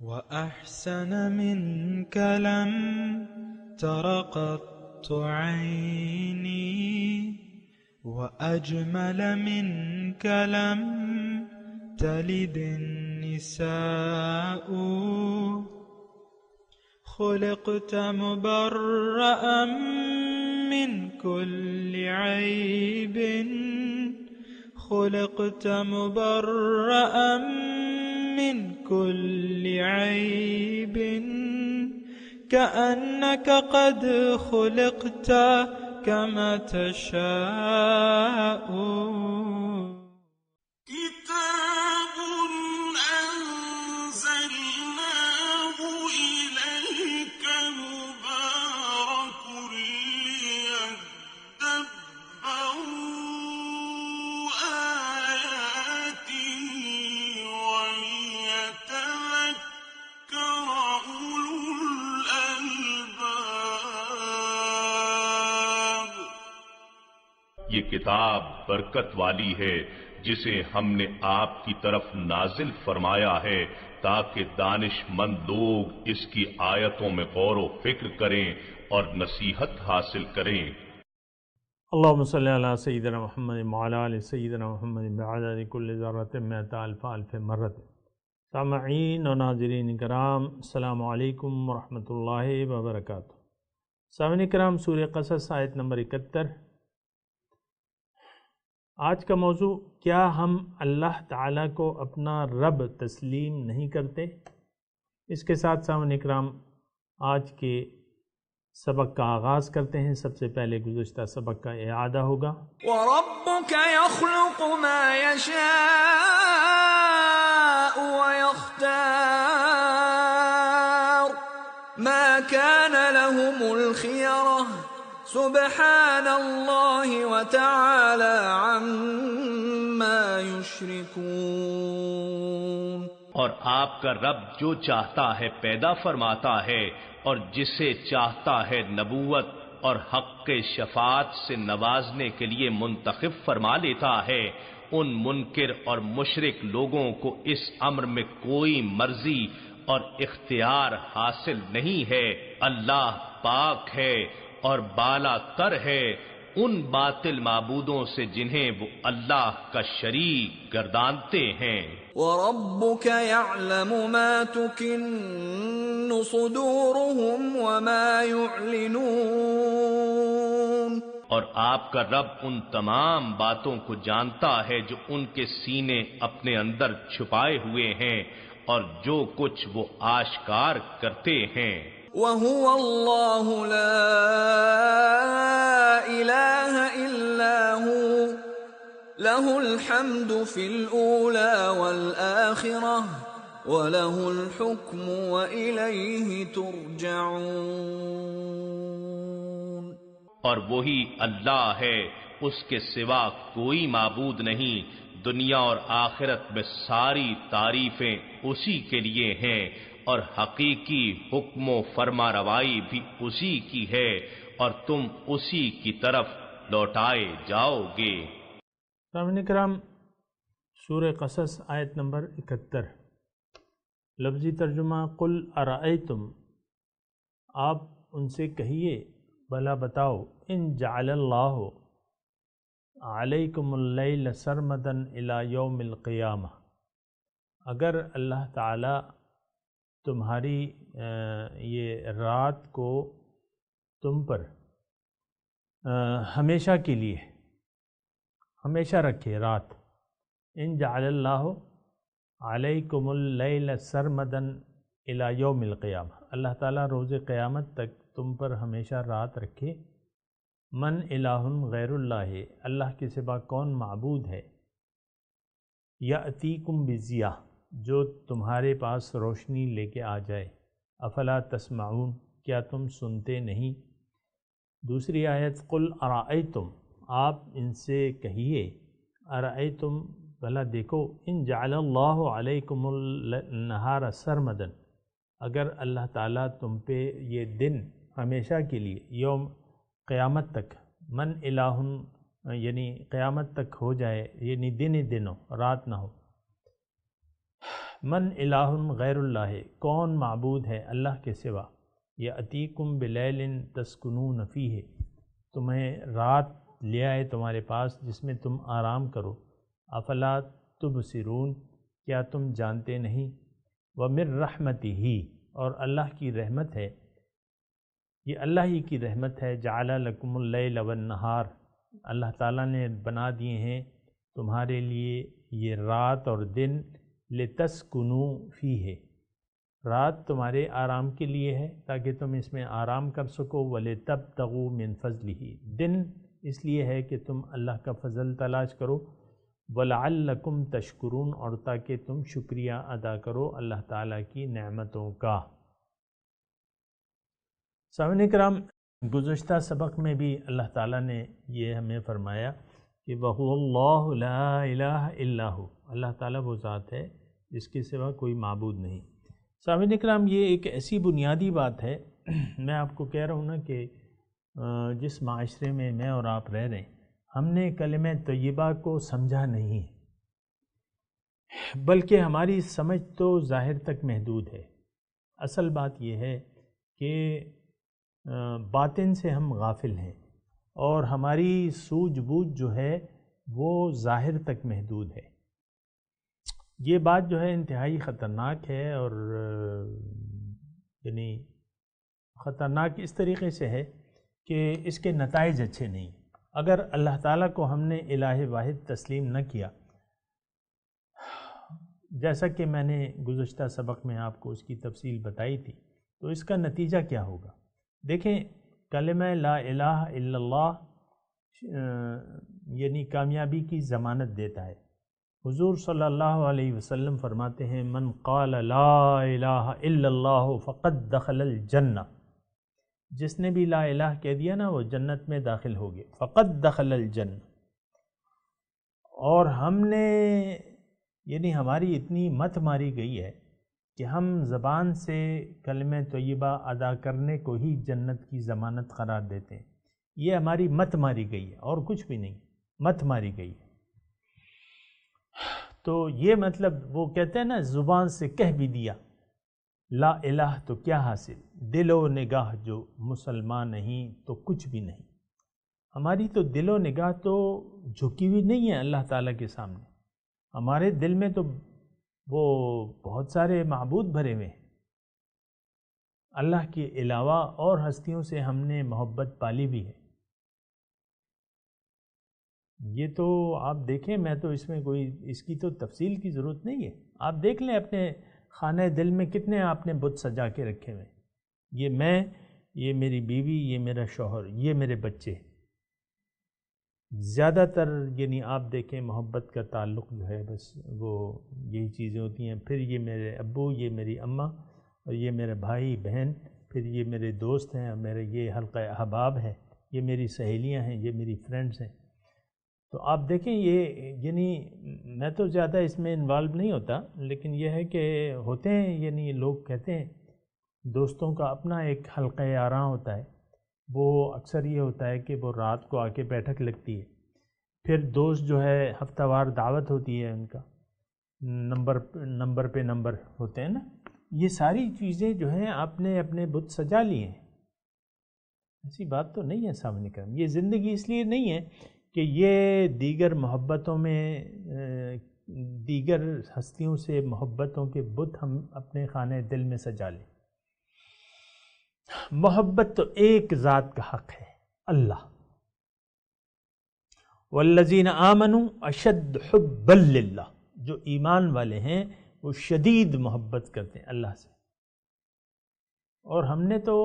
وأحسن منك لم تر قط عيني وأجمل منك لم تلد النساء خلقت مبرأ من كل عيب خلقت مبرأ من كل عيب كأنك قد خلقت كما تشاء كتاب أنزلناه إليك مبارك ليدبروا آياته وليتذكر أولو الألباب۔ یہ کتاب برکت والی ہے جسے ہم نے آپ کی طرف نازل فرمایا ہے تاکہ دانش مند لوگ اس کی آیتوں میں غور و فکر کریں اور نصیحت حاصل کریں۔ اللہم صلی علی سیدنا محمد وعلی آل سیدنا محمد بعدد کل ذرۃ مئۃ الف الف مرۃ۔ سامعین و ناظرین کرام، السلام علیکم ورحمۃ اللہ وبرکاتہ۔ سامعین کرام، سورہ قصص آیت نمبر 71۔ آج کا موضوع، کیا ہم اللہ تعالیٰ کو اپنا رب تسلیم نہیں کرتے؟ اس کے ساتھ سامعین اکرام آج کے سبق کا آغاز کرتے ہیں۔ سب سے پہلے گزشتہ سبق کا اعادہ ہوگا۔ وَرَبُّكَ يَخْلُقُ مَا يَشَاءُ وَيَخْتَارُ مَا كَانَ لَهُمُ الْخِيَرَةُ سُبْحَانَ اللَّهِ وَتَعَالَى عَمَّا يُشْرِكُونَ۔ اور آپ کا رب جو چاہتا ہے پیدا فرماتا ہے اور جسے چاہتا ہے نبوت اور حق شفاعت سے نوازنے کے لیے منتخب فرما لیتا ہے۔ ان منکر اور مشرک لوگوں کو اس امر میں کوئی مرضی اور اختیار حاصل نہیں ہے۔ اللہ پاک ہے اور بالا تر ہے ان باطل معبودوں سے جنہیں وہ اللہ کا شریک گردانتے ہیں۔ وَرَبُّكَ يَعْلَمُ مَا تُكِنُّ صُدُورُهُمْ وَمَا يُعْلِنُونَ۔ اور آپ کا رب ان تمام باتوں کو جانتا ہے جو ان کے سینے اپنے اندر چھپائے ہوئے ہیں اور جو کچھ وہ آشکار کرتے ہیں۔ وَهُوَ اللَّهُ لَا إِلَٰهَ إِلَّا هُوَ لَهُ الْحَمْدُ فِي الْأُولَى وَالْآخِرَةِ وَلَهُ الْحُكْمُ وَإِلَيْهِ تُرْجَعُونَ۔ اور وہی اللہ ہے، اس کے سوا کوئی معبود نہیں۔ دنیا اور آخرت میں ساری تعریفیں اسی کے لیے ہیں اور حقیقی حکم و فرما روائی بھی اسی کی ہے اور تم اسی کی طرف لوٹائے جاؤ گے۔ سامعین کرام، سورہ قصص آیت نمبر 71۔ لفظی ترجمہ، قل ارأیتم، آپ ان سے کہیے، بھلا بتاؤ، ان جعل اللہ علیکم اللیل سرمدا الی یوم القیامہ، اگر اللہ تعالی تمہاری یہ رات کو تم پر ہمیشہ کے لیے ہمیشہ رکھے رات، ان جعل اللہ علیکم اللیل سرمدا الی یوم القیامہ، اللہ تعالیٰ روز قیامت تک تم پر ہمیشہ رات رکھے۔ من الہ غیر اللہ، اللہ کے سوا کون معبود ہے؟ یأتیکم بضیاء، جو تمہارے پاس روشنی لے کے آ جائے۔ افلا تسمعون، کیا تم سنتے نہیں؟ دوسری آیت، قل ارأیتم، آپ ان سے کہیے، ارأیتم، بھلا دیکھو، ان جعل اللہ علیکم النہار سرمدا، اگر اللہ تعالیٰ تم پہ یہ دن ہمیشہ کے لیے، یوم قیامت تک، من الہ یعنی قیامت تک ہو جائے، یعنی دن ہی دن ہو، رات نہ ہو، من الہ غیر اللہ، کون معبود ہے اللہ کے سوا، یأتیکم بلیل تسکنون فیہ، تمہیں رات لے آئے تمہارے پاس جس میں تم آرام کرو، افلا تبصرون، کیا تم جانتے نہیں، ومن رحمتہ، اور اللہ کی رحمت ہے، یہ اللہ ہی کی رحمت ہے، جعل لکم اللیل والنہار، اللہ تعالیٰ نے بنا دیے ہیں تمہارے لیے یہ رات اور دن، لتسکنوا فیہ، رات تمہارے آرام کے لیے ہے تاکہ تم اس میں آرام کر سکو، وَلِتَبْتَغُوا مِنْ فَضْلِهِ، دن اس لیے ہے کہ تم اللہ کا فضل تلاش کرو، وَلَعَلَّكُمْ تَشْكُرُونَ، اور تاکہ تم شکریہ ادا کرو اللہ تعالیٰ کی نعمتوں کا۔ سامعین کرام، گزشتہ سبق میں بھی اللہ تعالیٰ نے یہ ہمیں فرمایا کہ وَهُوَ اللَّهُ لَا إِلَٰهَ إِلَّا هُوَ، اللہ تعالیٰ وہ ذات ہے جس کے سوا کوئی معبود نہیں۔ سامعین کرام، یہ ایک ایسی بنیادی بات ہے، میں آپ کو کہہ رہا ہوں نا کہ جس معاشرے میں میں اور آپ رہ رہے ہیں، ہم نے کلمہ طیبہ کو سمجھا نہیں، بلکہ ہماری سمجھ تو ظاہر تک محدود ہے۔ اصل بات یہ ہے کہ باطن سے ہم غافل ہیں، اور ہماری سوجھ بوجھ جو ہے وہ ظاہر تک محدود ہے۔ یہ بات جو ہے انتہائی خطرناک ہے، اور یعنی خطرناک اس طریقے سے ہے کہ اس کے نتائج اچھے نہیں۔ اگر اللہ تعالیٰ کو ہم نے الہ واحد تسلیم نہ کیا، جیسا کہ میں نے گزشتہ سبق میں آپ کو اس کی تفصیل بتائی تھی، تو اس کا نتیجہ کیا ہوگا؟ دیکھیں، کلمہ لا الہ الا اللہ یعنی کامیابی کی ضمانت دیتا ہے۔ حضور صلی اللہ علیہ وسلم فرماتے ہیں، من قال لا الہ الا اللہ فقد دخل الجنہ، جس نے بھی لا الہ کہہ دیا نا وہ جنت میں داخل ہو گئے، فقد دخل الجنہ۔ اور ہم نے یعنی ہماری اتنی مت ماری گئی ہے کہ ہم زبان سے کلمہ طیبہ ادا کرنے کو ہی جنت کی ضمانت قرار دیتے ہیں۔ یہ ہماری مت ماری گئی ہے اور کچھ بھی نہیں، مت ماری گئی ہے۔ تو یہ مطلب وہ کہتے ہیں نا، زبان سے کہہ بھی دیا لا الہ تو کیا حاصل، دل و نگاہ جو مسلمان نہیں تو کچھ بھی نہیں۔ ہماری تو دل و نگاہ تو جھکی ہوئی نہیں ہے اللہ تعالیٰ کے سامنے، ہمارے دل میں تو وہ بہت سارے معبود بھرے ہوئے ہیں، اللہ کے علاوہ اور ہستیوں سے ہم نے محبت پالی بھی ہے۔ یہ تو آپ دیکھیں، میں تو اس میں کوئی اس کی تو تفصیل کی ضرورت نہیں ہے، آپ دیکھ لیں اپنے خانہ دل میں کتنے آپ نے بت سجا کے رکھے ہوئے، یہ میں، یہ میری بیوی، یہ میرا شوہر، یہ میرے بچے، زیادہ تر یعنی آپ دیکھیں محبت کا تعلق جو ہے بس وہ یہی چیزیں ہوتی ہیں۔ پھر یہ میرے ابو، یہ میری اماں، اور یہ میرے بھائی بہن، پھر یہ میرے دوست ہیں، اور میرے یہ حلقہ احباب ہے، یہ میری سہیلیاں ہیں، یہ میری فرینڈز ہیں۔ تو آپ دیکھیں یہ یعنی میں تو زیادہ اس میں انوالو نہیں ہوتا، لیکن یہ ہے کہ ہوتے ہیں، یعنی لوگ کہتے ہیں دوستوں کا اپنا ایک حلقہ آراں ہوتا ہے، وہ اکثر یہ ہوتا ہے کہ وہ رات کو آ کے بیٹھک لگتی ہے، پھر دوست جو ہے ہفتہ وار دعوت ہوتی ہے ان کا، نمبر پہ نمبر ہوتے ہیں نا، یہ ساری چیزیں جو ہیں آپ نے اپنے بت سجا لیے ہیں۔ ایسی بات تو نہیں ہے سامنے کرم، یہ زندگی اس لیے نہیں ہے کہ یہ دیگر محبتوں میں دیگر ہستیوں سے محبتوں کے بت ہم اپنے خانہ دل میں سجا لیں۔ محبت تو ایک ذات کا حق ہے، اللہ۔ والذین آمنوا اشد حبا للہ، جو ایمان والے ہیں وہ شدید محبت کرتے ہیں اللہ سے۔ اور ہم نے تو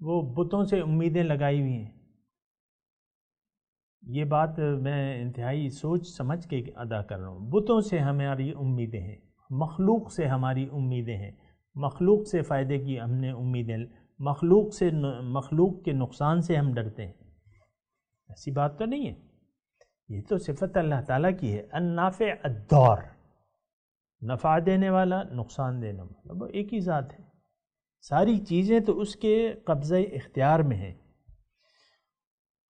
وہ بتوں سے امیدیں لگائی ہوئی ہیں، یہ بات میں انتہائی سوچ سمجھ کے ادا کر رہا ہوں۔ بتوں سے ہماری امیدیں ہیں، مخلوق سے ہماری امیدیں ہیں، مخلوق سے فائدے کی ہم نے امیدیں، مخلوق کے نقصان سے ہم ڈرتے ہیں، ایسی بات تو نہیں ہے۔ یہ تو صفت اللہ تعالیٰ کی ہے، النافع الضار، نفع دینے والا، نقصان دینے والا، وہ ایک ہی ذات ہے۔ ساری چیزیں تو اس کے قبضہ اختیار میں ہیں۔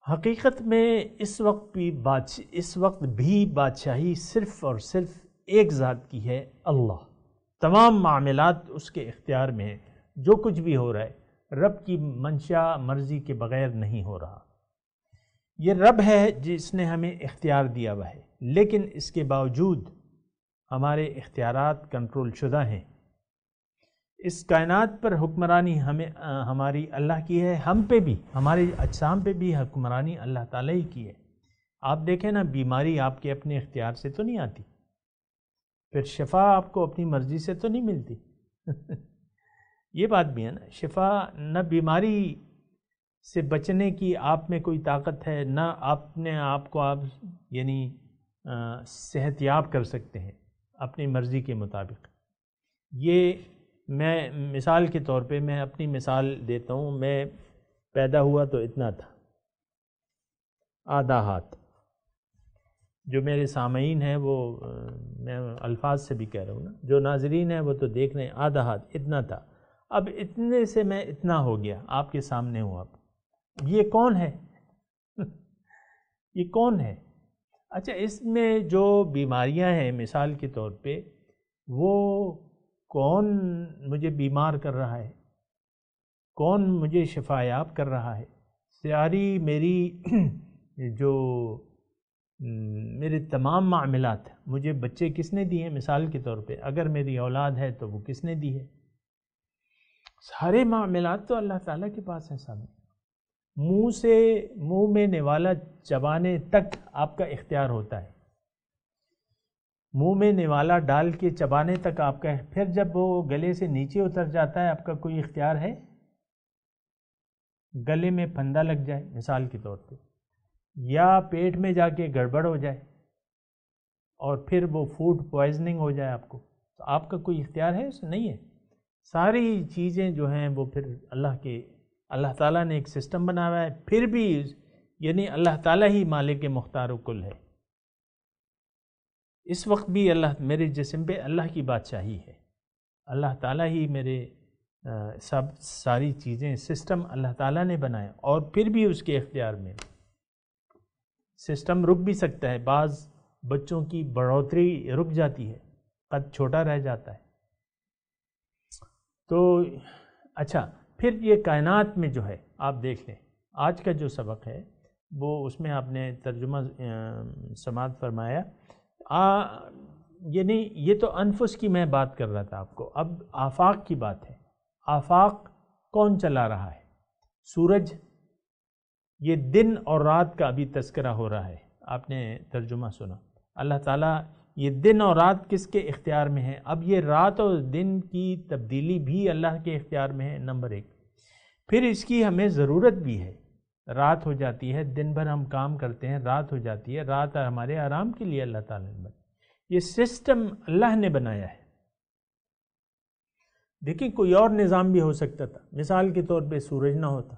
حقیقت میں اس وقت بھی بادشاہی صرف اور صرف ایک ذات کی ہے، اللہ۔ تمام معاملات اس کے اختیار میں ہیں، جو کچھ بھی ہو رہا ہے رب کی منشا مرضی کے بغیر نہیں ہو رہا۔ یہ رب ہے جس نے ہمیں اختیار دیا ہوا ہے، لیکن اس کے باوجود ہمارے اختیارات کنٹرول شدہ ہیں۔ اس کائنات پر حکمرانی ہماری اللہ کی ہے، ہم پہ بھی، ہمارے اجسام پہ بھی حکمرانی اللہ تعالیٰ ہی کی ہے۔ آپ دیکھیں نا، بیماری آپ کے اپنے اختیار سے تو نہیں آتی، پھر شفا آپ کو اپنی مرضی سے تو نہیں ملتی یہ بات بھی ہے نا، شفا نہ بیماری سے بچنے کی آپ میں کوئی طاقت ہے، نہ اپنے آپ کو آپ یعنی صحت یاب کر سکتے ہیں اپنی مرضی کے مطابق۔ یہ میں مثال کے طور پہ میں اپنی مثال دیتا ہوں، میں پیدا ہوا تو اتنا تھا، آدھا ہاتھ۔ جو میرے سامعین ہیں وہ میں الفاظ سے بھی کہہ رہا ہوں نا، جو ناظرین ہیں وہ تو دیکھ رہے ہیں، آدھا ہاتھ اتنا تھا، اب اتنے سے میں اتنا ہو گیا، آپ کے سامنے ہوں۔ اب یہ کون ہے یہ کون ہے؟ اچھا، اس میں جو بیماریاں ہیں مثال کے طور پہ، وہ کون مجھے بیمار کر رہا ہے، کون مجھے شفا یاب کر رہا ہے؟ ساری میری جو میرے تمام معاملات، مجھے بچے کس نے دیے ہیں؟ مثال کے طور پہ اگر میری اولاد ہے تو وہ کس نے دی ہے؟ سارے معاملات تو اللہ تعالیٰ کے پاس ہیں سامنے۔ منہ میں نوالا چبانے تک آپ کا اختیار ہوتا ہے، منہ میں نوالا ڈال کے چبانے تک آپ کا، پھر جب وہ گلے سے نیچے اتر جاتا ہے آپ کا کوئی اختیار ہے؟ گلے میں پھندا لگ جائے مثال کے طور پہ، یا پیٹ میں جا کے گڑبڑ ہو جائے اور پھر وہ فوڈ پوائزننگ ہو جائے آپ کو، تو آپ کا کوئی اختیار ہے؟ اس نہیں ہے۔ ساری چیزیں جو ہیں وہ پھر اللہ تعالیٰ نے ایک سسٹم بنا ہوا ہے، پھر بھی یعنی اللہ تعالیٰ ہی مالک مختار کل ہے۔ اس وقت بھی میرے جسم پہ اللہ کی بادشاہی ہے، اللہ تعالیٰ ہی میرے ساری چیزیں، سسٹم اللہ تعالیٰ نے بنایا، اور پھر بھی اس کے اختیار میں سسٹم رک بھی سکتا ہے۔ بعض بچوں کی بڑھوتری رک جاتی ہے، قد چھوٹا رہ جاتا ہے۔ تو اچھا، پھر یہ کائنات میں جو ہے آپ دیکھ لیں، آج کا جو سبق ہے وہ اس میں آپ نے ترجمہ سماعت فرمایا، یعنی یہ تو انفس کی میں بات کر رہا تھا آپ کو، اب آفاق کی بات ہے۔ آفاق کون چلا رہا ہے؟ سورج۔ یہ دن اور رات کا ابھی تذکرہ ہو رہا ہے، آپ نے ترجمہ سنا، اللہ تعالیٰ یہ دن اور رات کس کے اختیار میں ہے؟ اب یہ رات اور دن کی تبدیلی بھی اللہ کے اختیار میں ہے، نمبر ایک۔ پھر اس کی ہمیں ضرورت بھی ہے، رات ہو جاتی ہے، دن بھر ہم کام کرتے ہیں، رات ہو جاتی ہے، رات ہمارے آرام کے لیے اللہ تعالیٰ نے بنایا، یہ سسٹم اللہ نے بنایا ہے۔ دیکھیں کوئی اور نظام بھی ہو سکتا تھا، مثال کے طور پہ سورج نہ ہوتا،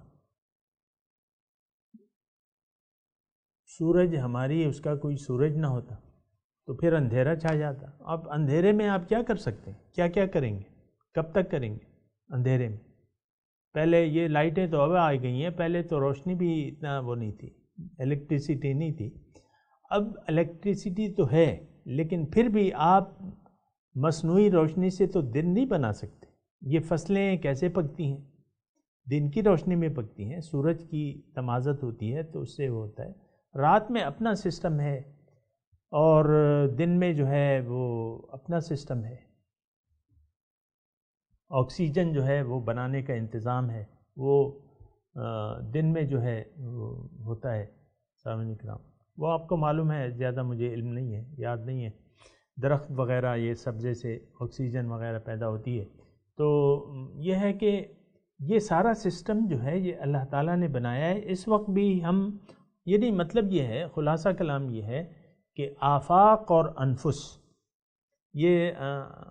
سورج ہماری اس کا کوئی سورج نہ ہوتا تو پھر اندھیرا چھا جاتا۔ اب اندھیرے میں آپ کیا کر سکتے ہیں؟ کیا کیا کریں گے؟ کب تک کریں گے اندھیرے میں؟ پہلے یہ لائٹیں تو اب آ گئی ہیں، پہلے تو روشنی بھی اتنا وہ نہیں تھی، الیکٹریسٹی نہیں تھی۔ اب الیکٹریسٹی تو ہے، لیکن پھر بھی آپ مصنوعی روشنی سے تو دن نہیں بنا سکتے۔ یہ فصلیں کیسے پکتی ہیں؟ دن کی روشنی میں پکتی ہیں، سورج کی تمازت ہوتی ہے تو اس سے وہ ہوتا ہے۔ رات میں اپنا سسٹم ہے اور دن میں جو ہے وہ اپنا سسٹم ہے۔ آکسیجن جو ہے وہ بنانے کا انتظام ہے، وہ دن میں جو ہے وہ ہوتا ہے۔ سامعین کرام، وہ آپ کو معلوم ہے، زیادہ مجھے علم نہیں ہے، یاد نہیں ہے، درخت وغیرہ یہ سبزے سے آکسیجن وغیرہ پیدا ہوتی ہے۔ تو یہ ہے کہ یہ سارا سسٹم جو ہے یہ اللہ تعالیٰ نے بنایا ہے۔ اس وقت بھی ہم یعنی مطلب یہ ہے، خلاصہ کلام یہ ہے کہ آفاق اور انفس، یہ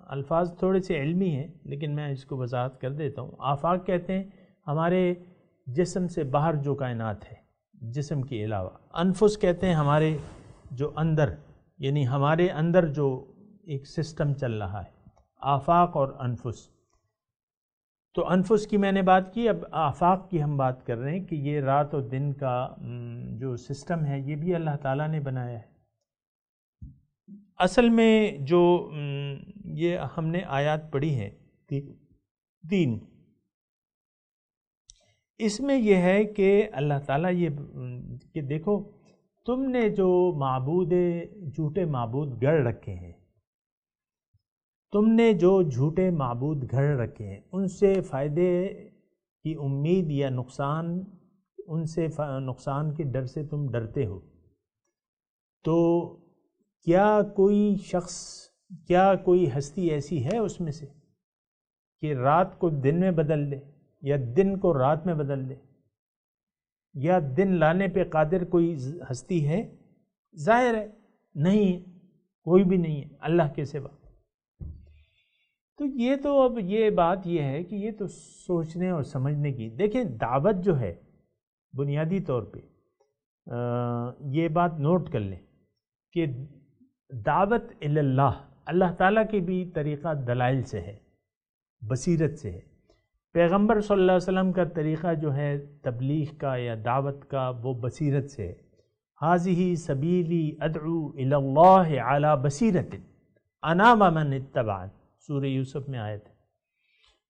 الفاظ تھوڑے سے علمی ہیں لیکن میں اس کو وضاحت کر دیتا ہوں۔ آفاق کہتے ہیں ہمارے جسم سے باہر جو کائنات ہے، جسم کے علاوہ۔ انفس کہتے ہیں ہمارے جو اندر، یعنی ہمارے اندر جو ایک سسٹم چل رہا ہے، آفاق اور انفس۔ تو انفس کی میں نے بات کی، اب آفاق کی ہم بات کر رہے ہیں کہ یہ رات اور دن کا جو سسٹم ہے یہ بھی اللہ تعالیٰ نے بنایا ہے۔ اصل میں جو یہ ہم نے آیات پڑھی ہیں 3، اس میں یہ ہے کہ اللہ تعالیٰ یہ کہ دیکھو تم نے جو جھوٹے معبود گڑھ رکھے ہیں، تم نے جو جھوٹے معبود گھڑ رکھے ہیں، ان سے فائدے کی امید یا نقصان، ان سے نقصان کے ڈر سے تم ڈرتے ہو، تو کیا کوئی شخص، کیا کوئی ہستی ایسی ہے اس میں سے کہ رات کو دن میں بدل دے یا دن کو رات میں بدل دے، یا دن لانے پہ قادر کوئی ہستی ہے؟ ظاہر ہے نہیں ہے، کوئی بھی نہیں ہے اللہ کے سوا۔ تو یہ تو اب یہ بات یہ ہے کہ یہ تو سوچنے اور سمجھنے کی، دیکھیں دعوت جو ہے بنیادی طور پہ یہ بات نوٹ کر لیں کہ دعوت اللہ، اللہ تعالیٰ کی بھی طریقہ دلائل سے ہے، بصیرت سے ہے۔ پیغمبر صلی اللہ علیہ وسلم کا طریقہ جو ہے تبلیغ کا یا دعوت کا، وہ بصیرت سے ہے۔ ھذہ سبیلی ادعو الی اللہ علی بصیرۃ انا ومن اتبعن، سورہ یوسف میں آیت ہے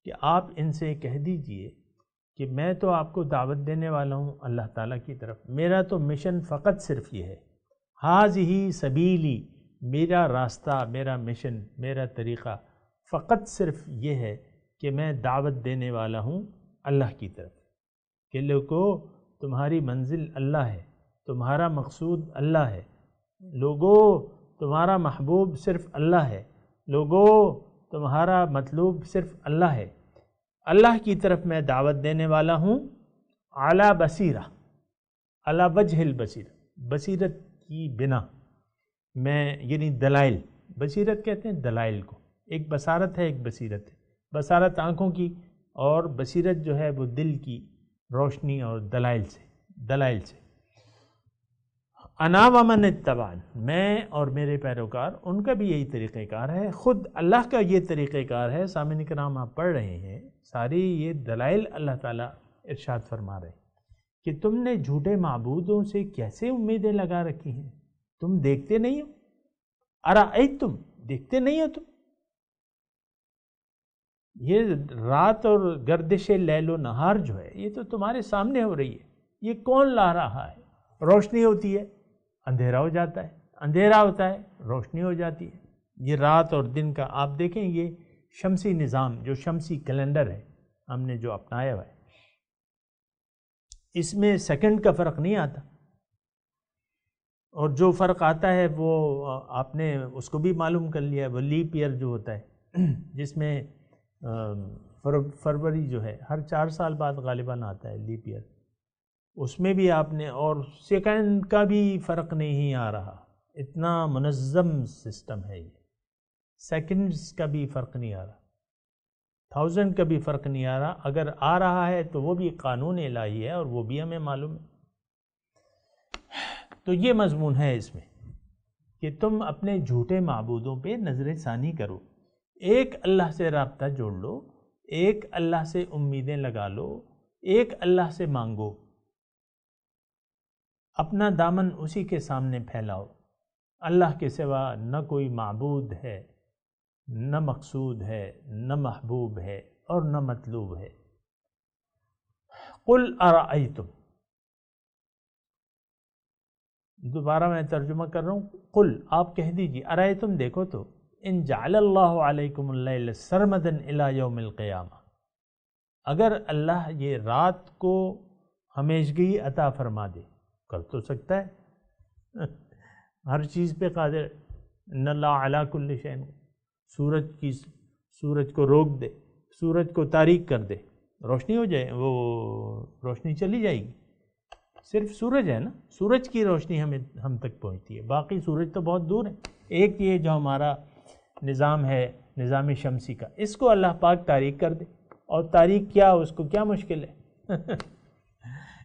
کہ آپ ان سے کہہ دیجئے کہ میں تو آپ کو دعوت دینے والا ہوں اللہ تعالیٰ کی طرف، میرا تو مشن فقط صرف یہ ہے، ھذہ سبیلی، میرا راستہ، میرا مشن، میرا طریقہ فقط صرف یہ ہے کہ میں دعوت دینے والا ہوں اللہ کی طرف، کہ لوگو تمہاری منزل اللہ ہے، تمہارا مقصود اللہ ہے، لوگو تمہارا محبوب صرف اللہ ہے، لوگو تمہارا مطلوب صرف اللہ ہے، اللہ کی طرف میں دعوت دینے والا ہوں، اعلیٰ بصیرہ، اعلیٰ وجہ البصیرہ، بصیرت کی بنا میں، یعنی دلائل، بصیرت کہتے ہیں دلائل کو، ایک بصارت ہے ایک بصیرت ہے، بصارت آنکھوں کی اور بصیرت جو ہے وہ دل کی روشنی اور دلائل سے۔ انا ومن اتبعن، میں اور میرے پیروکار، ان کا بھی یہی طریقہ کار ہے، خود اللہ کا یہ طریقہ کار ہے۔ سامعین کرام آپ پڑھ رہے ہیں ساری یہ دلائل اللہ تعالیٰ ارشاد فرما رہے ہیں کہ تم نے جھوٹے معبودوں سے کیسے امیدیں لگا رکھی ہیں، تم دیکھتے نہیں ہو؟ ارأیتم، دیکھتے نہیں ہو تم؟ یہ رات اور گردش لیل و نہار جو ہے یہ تو تمہارے سامنے ہو رہی ہے، یہ کون لا رہا ہے؟ روشنی ہوتی ہے اندھیرا ہو جاتا ہے، اندھیرا ہوتا ہے روشنی ہو جاتی ہے۔ یہ رات اور دن کا آپ دیکھیں، یہ شمسی نظام جو شمسی کیلنڈر ہے ہم نے جو اپنایا ہوا ہے، اس میں سیکنڈ کا فرق نہیں آتا، اور جو فرق آتا ہے وہ آپ نے اس کو بھی معلوم کر لیا ہے، وہ لیپ ایئر جو ہوتا ہے جس میں فروری جو ہے ہر 4 سال بعد غالباً آتا ہے لیپ ایئر، اس میں بھی آپ نے، اور سیکنڈ کا بھی فرق نہیں آ رہا، اتنا منظم سسٹم ہے یہ، سیکنڈز کا بھی فرق نہیں آ رہا، 1000 کا بھی فرق نہیں آ رہا، اگر آ رہا ہے تو وہ بھی قانون الہی ہے اور وہ بھی ہمیں معلوم ہے۔ تو یہ مضمون ہے اس میں کہ تم اپنے جھوٹے معبودوں پہ نظر ثانی کرو، ایک اللہ سے رابطہ جوڑ لو، ایک اللہ سے امیدیں لگا لو، ایک اللہ سے مانگو، اپنا دامن اسی کے سامنے پھیلاؤ، اللہ کے سوا نہ کوئی معبود ہے، نہ مقصود ہے، نہ محبوب ہے اور نہ مطلوب ہے۔ قل ارأیتم، دوبارہ میں ترجمہ کر رہا ہوں، قل آپ کہہ دیجیے، ارأیتم دیکھو تو، ان جعل اللہ علیکم اللیل سرمدا الی یوم القیامہ، اگر اللہ یہ رات کو ہمیشگی عطا فرما دے، کر تو سکتا ہے، ہر چیز پہ قادر ہے، ان اللہ علی کل شیء، سورج کو روک دے، سورج کو تاریک کر دے، روشنی ہو جائے، وہ روشنی چلی جائے گی، صرف سورج ہے نا، سورج کی روشنی ہم تک پہنچتی ہے، باقی سورج تو بہت دور ہے۔ ایک یہ جو ہمارا نظام ہے، نظام شمسی کا، اس کو اللہ پاک تاریک کر دے، اور تاریک کیا، اس کو کیا مشکل ہے؟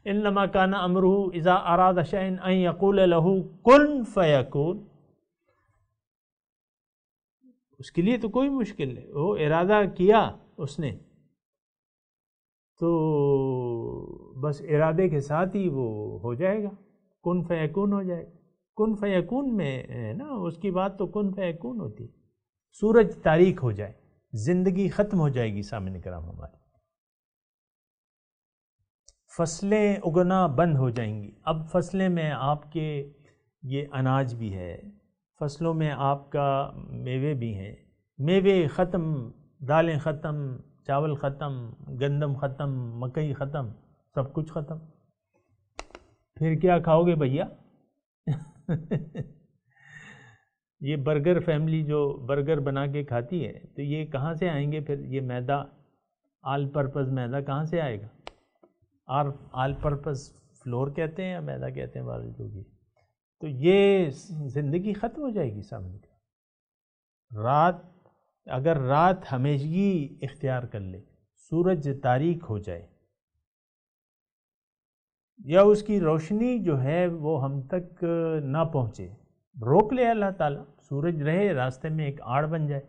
انما کان امرہ اذا اراد شیئا ان یقول له کن فیکون، اس کے لیے تو کوئی مشکل ہے، وہ ارادہ کیا اس نے تو بس ارادے کے ساتھ ہی وہ ہو جائے گا، کن فیکون ہو جائے گا۔ کن فیکون میں ہے نا، اس کی بات تو کن فیکون ہوتی ہے. سورج تاریک ہو جائے، زندگی ختم ہو جائے گی سامنے کرام ہماری، فصلیں اگنا بند ہو جائیں گی. اب فصلیں میں آپ کے یہ اناج بھی ہے، فصلوں میں آپ کا میوے بھی ہیں، میوے ختم، دالیں ختم، چاول ختم، گندم ختم، مکئی ختم، سب کچھ ختم. پھر کیا کھاؤ گے بھیا؟ یہ برگر فیملی جو برگر بنا کے کھاتی ہے تو یہ کہاں سے آئیں گے پھر؟ یہ میدا، آل پرپز میدا کہاں سے آئے گا؟ آل پرپز فلور کہتے ہیں یا میدا کہتے ہیں بارے جو بھی. تو یہ زندگی ختم ہو جائے گی سامنے کا. رات، اگر رات ہمیشگی اختیار کر لے، سورج تاریک ہو جائے یا اس کی روشنی جو ہے وہ ہم تک نہ پہنچے، روک لے اللہ تعالیٰ، سورج رہے راستے میں ایک آڑ بن جائے.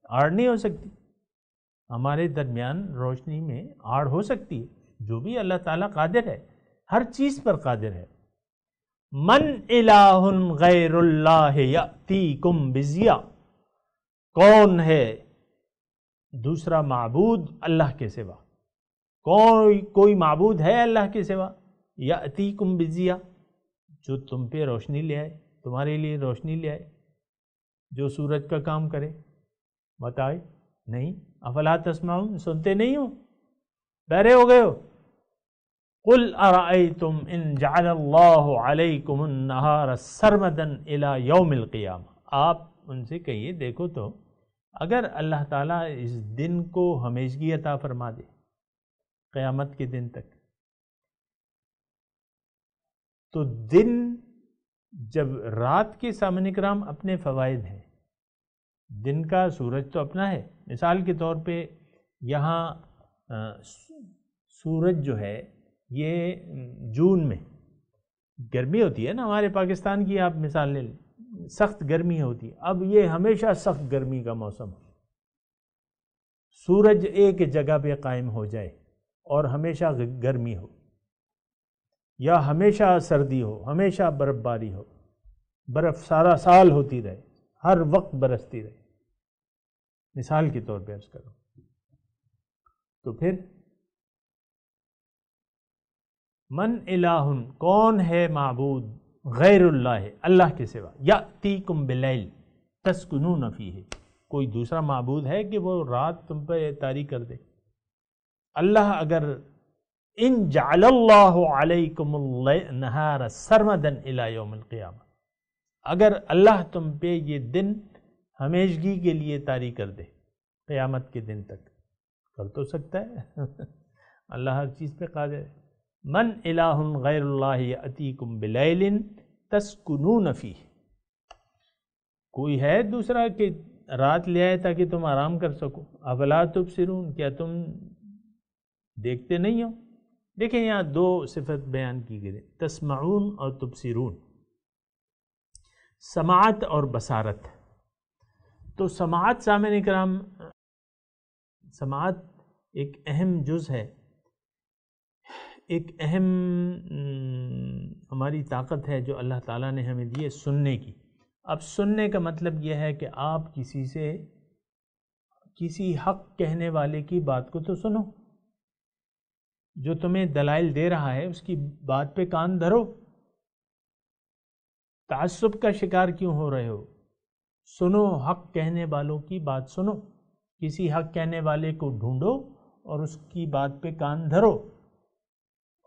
آڑ نہیں ہو سکتی ہمارے درمیان، روشنی میں آڑ ہو سکتی ہے. جو بھی اللہ تعالیٰ قادر ہے، ہر چیز پر قادر ہے. من الہ غیر اللہ یأتیکم بضیاء، کون ہے دوسرا معبود اللہ کے سوا؟ کوئی معبود ہے اللہ کے سوا؟ یأتیکم بضیاء، جو تم پہ روشنی لے آئے، تمہارے لیے روشنی لے آئے، جو سورج کا کام کرے. بتائے نہیں؟ افلا تسمعون، سنتے نہیں ہو؟ بہرے ہو گئے ہو؟ قل ارأیتم ان جعل اللہ علیکم النہار سرمدا الی یوم القیامہ، آپ ان سے کہیے دیکھو تو اگر اللہ تعالیٰ اس دن کو ہمیشگی عطا فرما دے قیامت کے دن تک، تو دن جب رات کے سامنے کرام اپنے فوائد ہیں، دن کا سورج تو اپنا ہے. مثال کے طور پہ یہاں سورج جو ہے یہ جون میں گرمی ہوتی ہے نا، ہمارے پاکستان کی آپ مثال لے لیں، سخت گرمی ہوتی ہے. اب یہ ہمیشہ سخت گرمی کا موسم، سورج ایک جگہ پہ قائم ہو جائے اور ہمیشہ گرمی ہو، یا ہمیشہ سردی ہو، ہمیشہ برف باری ہو، برف سارا سال ہوتی رہے، ہر وقت برستی رہے، مثال کے طور پہ عرض کرو، تو پھر من الہ، کون ہے معبود غیر اللہ، اللہ کے سوا، یأتیکم باللیل تسکنون فیہ، کوئی دوسرا معبود ہے کہ وہ رات تم پہ طاری کر دے؟ اللہ اگر ان جعل اللہ علیکم النہار سرمدا الی یوم القیامہ، اگر اللہ تم پہ یہ دن ہمیشگی کے لیے طاری کر دے قیامت کے دن تک، کر تو سکتا ہے اللہ ہر چیز پہ قادر ہے. من الہ غیر اللہ یأتیکم بلیل تسکنون فیہ، کوئی ہے دوسرا کہ رات لے آئے تاکہ تم آرام کر سکو. افلا تبصرون، کیا تم دیکھتے نہیں ہو؟ دیکھیں یہاں دو صفت بیان کی گئی، تسمعون اور تبصرون، سماعت اور بصارت. تو سماعت سامعین کرام، سماعت ایک اہم جز ہے، ایک اہم ہماری طاقت ہے جو اللہ تعالیٰ نے ہمیں دی ہے سننے کی. اب سننے کا مطلب یہ ہے کہ آپ کسی سے، کسی حق کہنے والے کی بات کو تو سنو، جو تمہیں دلائل دے رہا ہے اس کی بات پہ کان دھرو. تعصب کا شکار کیوں ہو رہے ہو؟ سنو، حق کہنے والوں کی بات سنو، کسی حق کہنے والے کو ڈھونڈو اور اس کی بات پہ کان دھرو.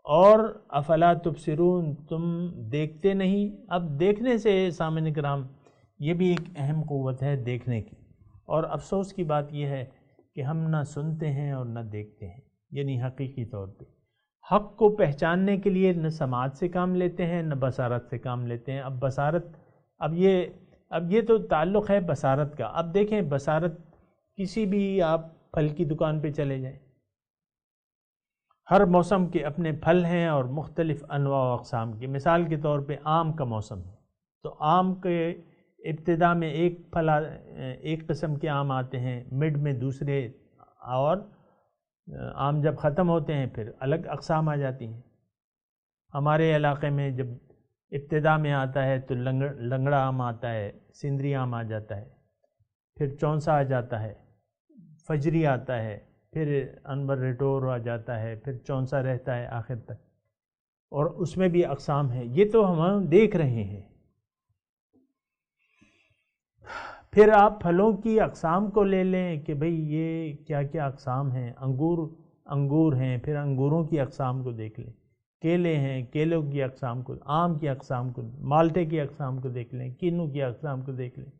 اور افلا تبصرون، تم دیکھتے نہیں؟ اب دیکھنے سے سامعین کرام یہ بھی ایک اہم قوت ہے دیکھنے کی، اور افسوس کی بات یہ ہے کہ ہم نہ سنتے ہیں اور نہ دیکھتے ہیں. یعنی حقیقی طور پہ حق کو پہچاننے کے لیے نہ سماعت سے کام لیتے ہیں نہ بصارت سے کام لیتے ہیں. اب بصارت، اب یہ تو تعلق ہے بصارت کا. اب دیکھیں بصارت، کسی بھی آپ پھل کی دکان پہ چلے جائیں، ہر موسم کے اپنے پھل ہیں اور مختلف انواع و اقسام کی. مثال کے طور پہ آم کا موسم ہے تو آم کے ابتدا میں ایک قسم کے آم آتے ہیں، مڈ میں دوسرے، اور آم جب ختم ہوتے ہیں پھر الگ اقسام آ جاتی ہیں. ہمارے علاقے میں جب ابتدا میں آتا ہے تو لنگڑا آم آتا ہے، سندری آم آ جاتا ہے، پھر چونسا آ جاتا ہے، فجری آتا ہے، پھر انبر ریٹور آ جاتا ہے، پھر چونسا رہتا ہے آخر تک، اور اس میں بھی اقسام ہیں، یہ تو ہم دیکھ رہے ہیں۔ پھر آپ پھلوں کی اقسام کو لے لیں کہ بھئی یہ کیا کیا اقسام ہیں، انگور ہیں، پھر انگوروں کی اقسام کو دیکھ لیں، کیلے ہیں، کیلوں کی اقسام کو، آم کی اقسام کو، مالٹے کی اقسام کو دیکھ لیں، کینو کی اقسام کو دیکھ لیں،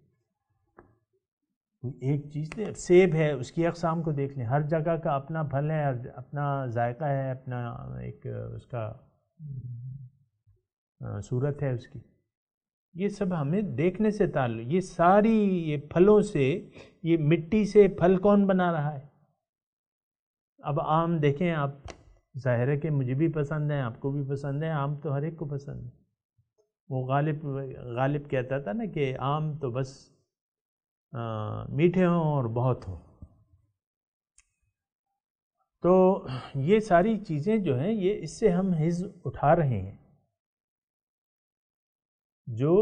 ایک چیز ہے، سیب ہے اس کی اقسام کو دیکھ لیں، ہر جگہ کا اپنا پھل ہے، اپنا ذائقہ ہے، اپنا ایک اس کا صورت ہے اس کی، یہ سب ہمیں دیکھنے سے تعلق، یہ ساری یہ پھلوں سے، یہ مٹی سے پھل کون بنا رہا ہے؟ اب آم دیکھیں آپ، ظاہر ہے کہ مجھے بھی پسند ہے، آپ کو بھی پسند ہے، آم تو ہر ایک کو پسند ہے۔ وہ غالب کہتا تھا نا کہ آم تو بس میٹھے ہوں اور بہت ہوں۔ تو یہ ساری چیزیں جو ہیں یہ اس سے ہم حظ اٹھا رہے ہیں، جو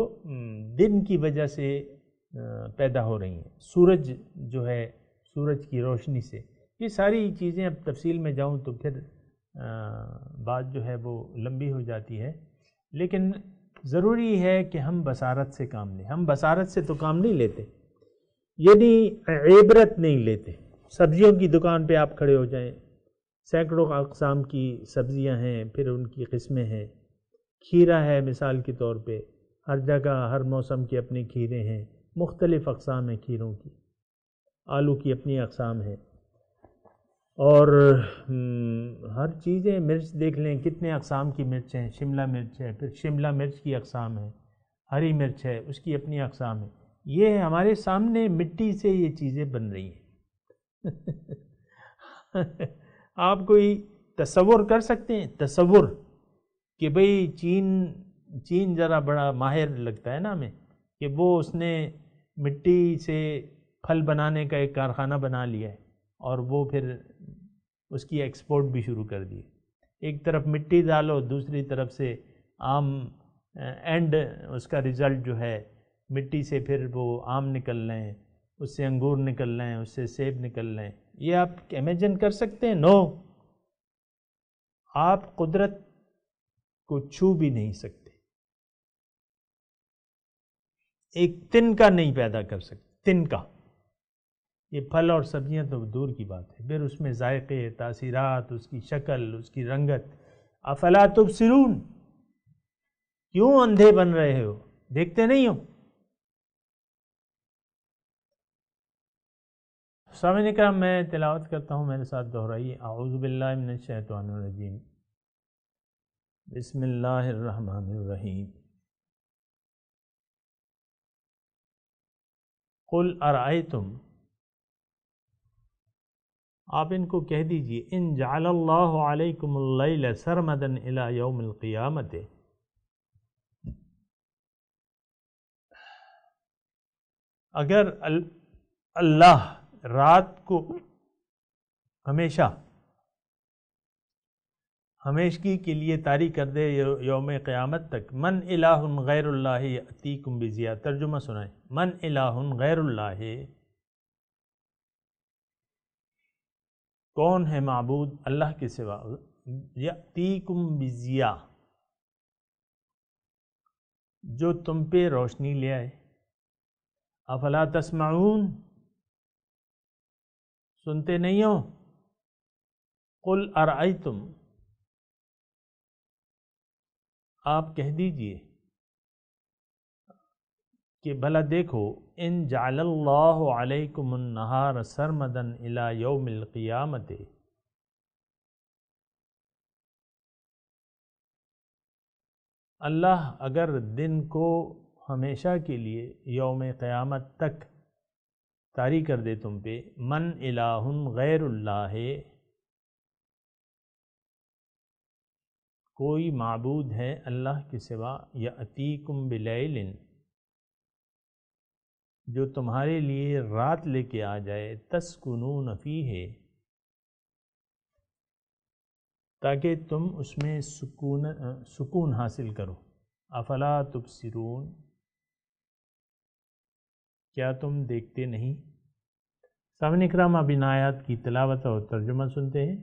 دن کی وجہ سے پیدا ہو رہی ہیں، سورج جو ہے، سورج کی روشنی سے، یہ ساری چیزیں اب تفصیل میں جاؤں تو پھر بات جو ہے وہ لمبی ہو جاتی ہے، لیکن ضروری ہے کہ ہم بصارت سے کام لیں۔ ہم بصارت سے تو کام نہیں لیتے، یعنی عبرت نہیں لیتے۔ سبزیوں کی دکان پہ آپ کھڑے ہو جائیں، سینکڑوں اقسام کی سبزیاں ہیں، پھر ان کی قسمیں ہیں، کھیرا ہے مثال کے طور پہ، ہر جگہ ہر موسم کے اپنے کھیرے ہیں، مختلف اقسام ہیں کھیروں کی، آلو کی اپنی اقسام ہیں، اور ہر چیزیں، مرچ دیکھ لیں کتنے اقسام کی مرچ ہیں، شملہ مرچ ہے، پھر شملہ مرچ کی اقسام ہے، ہری مرچ ہے اس کی اپنی اقسام ہے، یہ ہمارے سامنے مٹی سے یہ چیزیں بن رہی ہیں۔ آپ کوئی تصور کر سکتے ہیں؟ تصور کہ بھئی چین ذرا بڑا ماہر لگتا ہے نا ہمیں، کہ وہ اس نے مٹی سے پھل بنانے کا ایک کارخانہ بنا لیا ہے، اور وہ پھر اس کی ایکسپورٹ بھی شروع کر دی۔ ایک طرف مٹی ڈالو، دوسری طرف سے آم، اینڈ اس کا رزلٹ جو ہے مٹی سے پھر وہ آم نکل رہے ہیں، اس سے انگور نکل رہے ہیں، اس سے سیب نکل رہے ہیں۔ یہ آپ امیجن کر سکتے ہیں؟ نو، آپ قدرت کو چھو بھی نہیں سکتے، ایک تن کا نہیں پیدا کر سکتے، تن کا۔ یہ پھل اور سبزیاں تو دور کی بات ہے، پھر اس میں ذائقے، تاثیرات، اس کی شکل، اس کی رنگت۔ افلا تبصرون، کیوں اندھے بن رہے ہو؟ دیکھتے نہیں ہو؟ سامعین اکرام، میں تلاوت کرتا ہوں، میرے ساتھ دہرائیے۔ اعوذ باللہ من الشیطان الرجیم، بسم اللہ الرحمن الرحیم۔ قل ارأیتم، آپ ان کو کہہ دیجئے، ان جعل اللہ علیکم اللیل سرمدا الی یوم القیامت، اگر اللہ رات کو ہمیشگی کے لیے طاری کر دے یوم قیامت تک، من الہ غیر اللہ یأتیکم بضیاء، ترجمہ سنائیں، من الہ غیر اللہ، کون ہے معبود اللہ کے سوا، یأتیکم بضیاء، جو تم پہ روشنی لے آئے۔ افلا تسمعون، سنتے نہیں ہو؟ قل ارأیتم، آپ کہہ دیجئے کہ بھلا دیکھو، ان جعل اللہ علیکم النہار سرمدا الی یوم القیامت، اللہ اگر دن کو ہمیشہ کے لیے یوم قیامت تک طاری کر دے تم پہ، من الہ غیر اللہ، کوئی معبود ہے اللہ کے سوا، یأتیکم بلیل، جو تمہارے لیے رات لے کے آ جائے، تسکنون فیہ، تاکہ تم اس میں سکون حاصل کرو، افلا تبصرون، کیا تم دیکھتے نہیں؟ سامعین اکرام، اب ان آیات کی تلاوت اور ترجمہ سنتے ہیں۔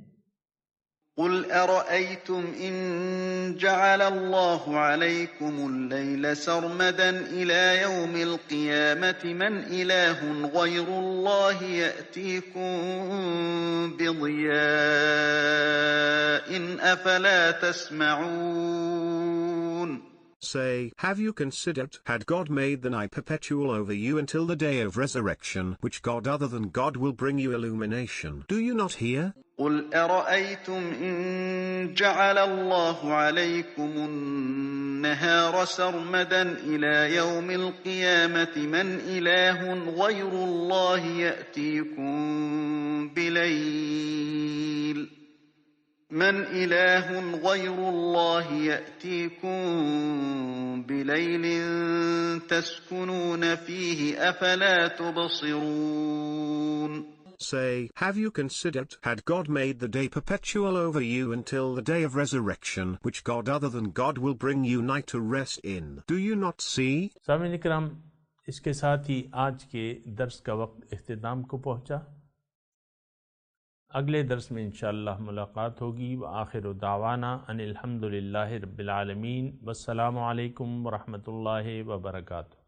قل أرأيتم إن جعل الله عليكم الليل سرمدا إلى يوم القيامة من إله غير الله يأتيكم بضياء أفلا تسمعون. Say, have you considered, had God made the night perpetual over you until the day of resurrection, which God other than God will bring you illumination? Do you not hear? قل أرأيتم إن جعل الله عليكم النهار سرمدا إلى يوم القيامة من إله غير الله يأتيكم بليل تسكنون فيه أفلا تبصرون. Say, have you considered, had God made the day perpetual over you until the day of resurrection, which God other than God will bring you night to rest in? Do you not see? سامعین اکرام، اس کے ساتھ ہی آج کے درس کا وقت اختتام کو پہنچا۔ اگلے درس میں انشاءاللہ ملاقات ہوگی۔ وآخر دعوانا ان الحمدللہ رب العالمین، والسلام علیکم ورحمۃ اللہ وبرکاتہ۔